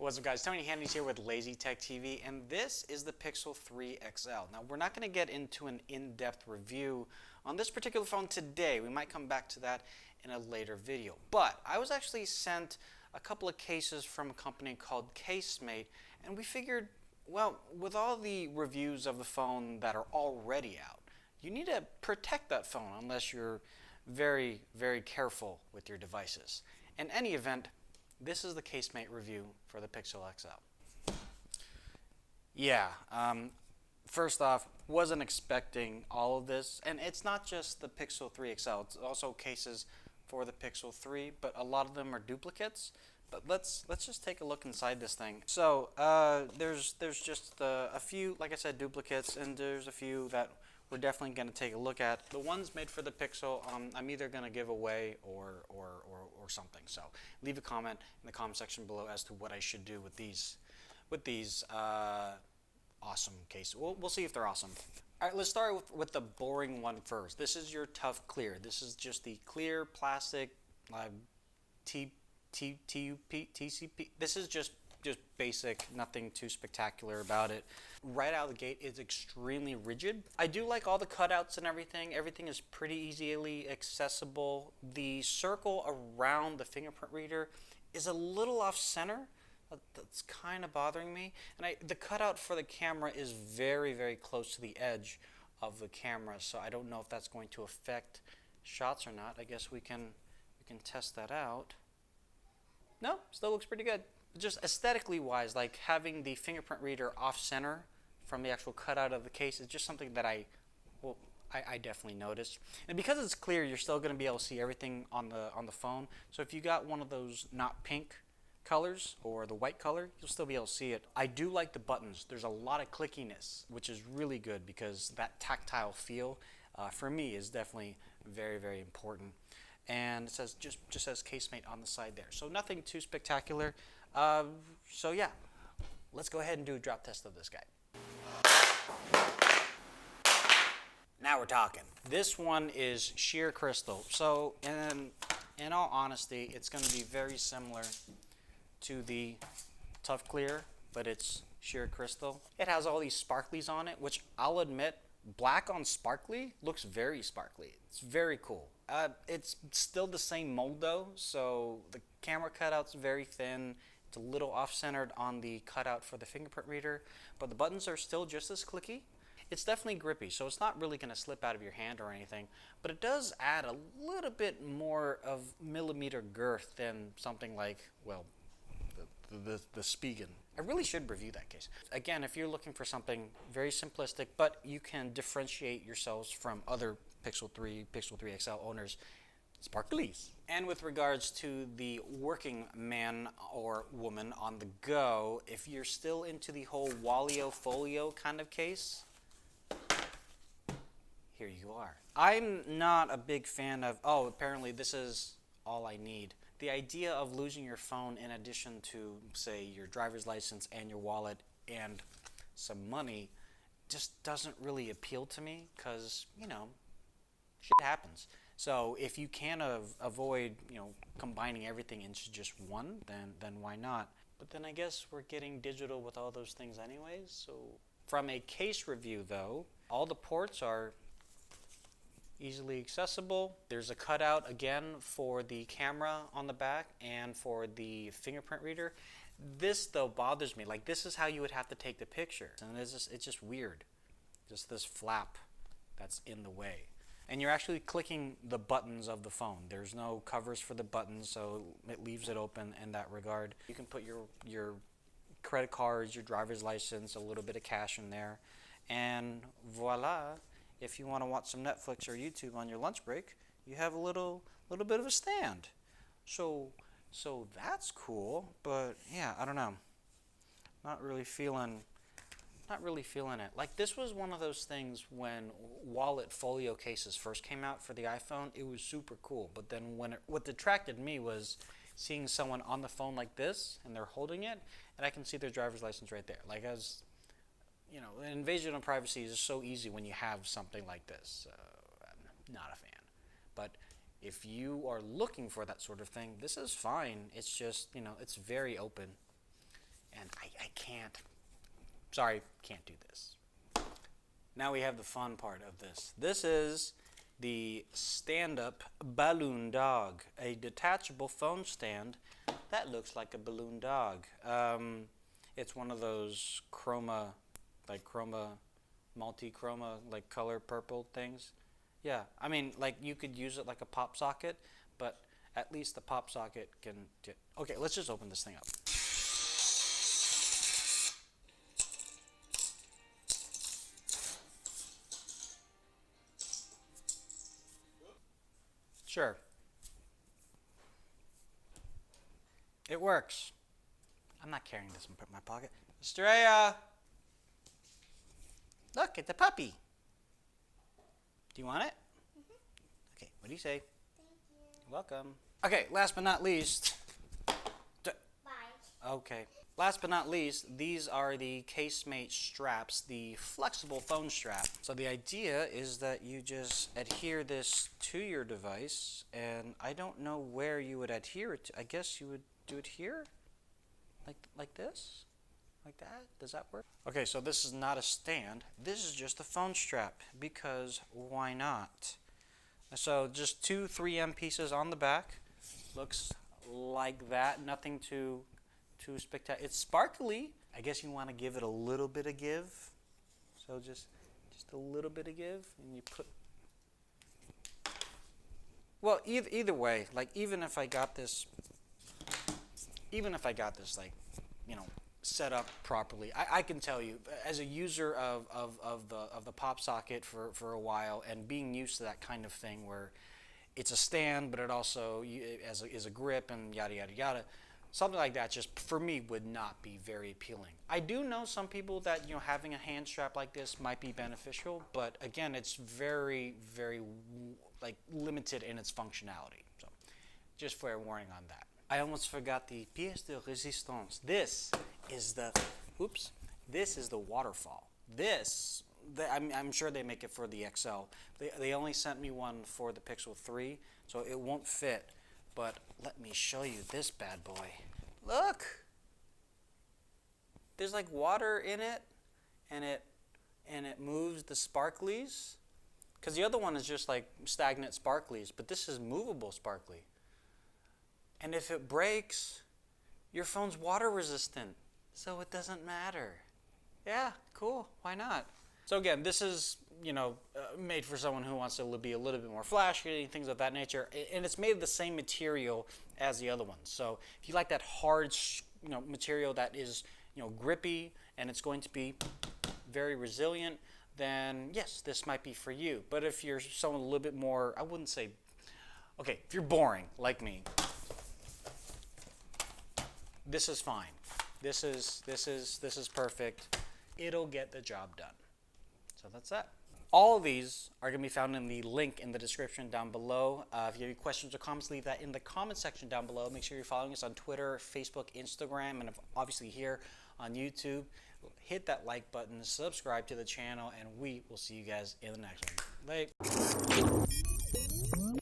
What's up guys, Tony Handy's here with Lazy Tech TV, and this is the Pixel 3 XL. Now we're not going to get into an in-depth review on this particular phone today. We might come back to that in a later video. But I was actually sent a couple of cases from a company called Casemate, and we figured, well, with all the reviews of the phone that are already out, you need to protect that phone unless you're very, very careful with your devices. In any event, this is the Casemate review for the Pixel XL. Yeah, first off, wasn't expecting all of this, and it's not just the Pixel 3 XL, it's also cases for the Pixel 3, but a lot of them are duplicates. But let's just take a look inside this thing. So there's just a few, like I said, duplicates, and there's a few that we're definitely going to take a look at. The ones made for the Pixel, I'm either going to give away or something. So leave a comment in the comment section below as to what I should do with these awesome cases. We'll see if they're awesome. All right, let's start with the boring one first. This is your tough clear. This is just the clear plastic TCP. This is just basic, nothing too spectacular about it. Right out of the gate, it's extremely rigid. I do like all the cutouts and everything. Everything is pretty easily accessible. The circle around the fingerprint reader is a little off center. That's kind of bothering me. And the cutout for the camera is very, very close to the edge of the camera, so I don't know if that's going to affect shots or not. I guess we can test that out. No, still looks pretty good. Just aesthetically wise, like having the fingerprint reader off center from the actual cutout of the case is just something that I definitely noticed. And because it's clear, you're still going to be able to see everything on the phone. So if you got one of those not pink colors or the white color, you'll still be able to see it. I do like the buttons. There's a lot of clickiness, which is really good because that tactile feel for me is definitely very, very important. And it says just says Casemate on the side there. So nothing too spectacular. So yeah, let's go ahead and do a drop test of this guy. Now we're talking. This one is sheer crystal. So in all honesty, it's going to be very similar to the Tough Clear, but it's sheer crystal. It has all these sparklies on it, which I'll admit, black on sparkly looks very sparkly. It's very cool. It's still the same mold though, so the camera cutout's very thin. It's a little off-centered on the cutout for the fingerprint reader, but the buttons are still just as clicky. It's definitely grippy, so it's not really going to slip out of your hand or anything, but it does add a little bit more of millimeter girth than something like, well, the Spigen. I really should review that case. Again, if you're looking for something very simplistic, but you can differentiate yourselves from other Pixel 3 XL owners, sparklies. And with regards to the working man or woman on the go, if you're still into the whole Folio kind of case, here you are. I'm not a big fan of, oh, apparently this is all I need. The idea of losing your phone in addition to, say, your driver's license and your wallet and some money just doesn't really appeal to me because, you know, shit happens. So if you can avoid, you know, combining everything into just one, then why not? But then I guess we're getting digital with all those things anyways. So from a case review though, all the ports are easily accessible. There's a cutout again for the camera on the back and for the fingerprint reader. This though bothers me. Like this is how you would have to take the picture, and it's just weird. Just this flap that's in the way. And you're actually clicking the buttons of the phone. There's no covers for the buttons, so it leaves it open in that regard. You can put your credit cards, your driver's license, a little bit of cash in there, and voila. If you want to watch some Netflix or YouTube on your lunch break, you have a little bit of a stand. So that's cool, but yeah, I don't know. Not really feeling it. Like this was one of those things when wallet folio cases first came out for the iPhone, it was super cool. But then what attracted me was seeing someone on the phone like this and they're holding it and I can see their driver's license right there. Like as you know, an invasion of privacy is so easy when you have something like this. I'm not a fan. But if you are looking for that sort of thing, this is fine. It's just, you know, it's very open. and I can't. Sorry, can't do this. Now we have the fun part of this. This is the stand-up balloon dog, a detachable phone stand that looks like a balloon dog. It's one of those multi-chroma, like color purple things. Yeah, I mean, like you could use it like a pop socket, but at least the pop socket can okay, let's just open this thing up. Sure. It works. I'm not carrying this in my pocket. Estrella! Look, it's a puppy. Do you want it? Okay, what do you say? Thank you. You're welcome. Okay, last but not least. Bye. Okay. Last but not least, these are the casemate straps, the flexible phone strap. So the idea is that you just adhere this to your device, and I don't know where you would adhere it to. I guess you would do it here? Like this? Like that? Does that work? Okay, so this is not a stand. This is just a phone strap, because why not? So just two 3M pieces on the back. Looks like that. Nothing too spectacular. It's sparkly. I guess you want to give it a little bit of give. So just a little bit of give, and you put. Well, either way, like even if I got this, like, you know, set up properly, I can tell you, as a user of the pop socket for a while, and being used to that kind of thing where it's a stand, but it also is a grip and yada yada yada. Something like that just for me would not be very appealing. I do know some people that, you know, having a hand strap like this might be beneficial, but again, it's very, very like limited in its functionality. So just fair warning on that. I almost forgot the pièce de résistance. This is the Waterfall. I'm sure they make it for the XL. They only sent me one for the Pixel 3, so it won't fit. But let me show you this bad boy. Look! There's like water in it, and it moves the sparklies. Because the other one is just like stagnant sparklies, but this is movable sparkly. And if it breaks, your phone's water resistant, so it doesn't matter. Yeah, cool. Why not? So again, this is, you know, made for someone who wants to be a little bit more flashy, things of that nature, and it's made of the same material as the other ones. So if you like that hard, you know, material that is, you know, grippy and it's going to be very resilient, then yes, this might be for you. But if you're someone a little bit more, I wouldn't say, okay, if you're boring like me, this is fine. This is perfect. It'll get the job done. So that's that. All of these are going to be found in the link in the description down below. If you have any questions or comments, leave that in the comment section down below. Make sure you're following us on Twitter, Facebook, Instagram, and obviously here on YouTube. Hit that like button, subscribe to the channel, and we will see you guys in the next one. Bye.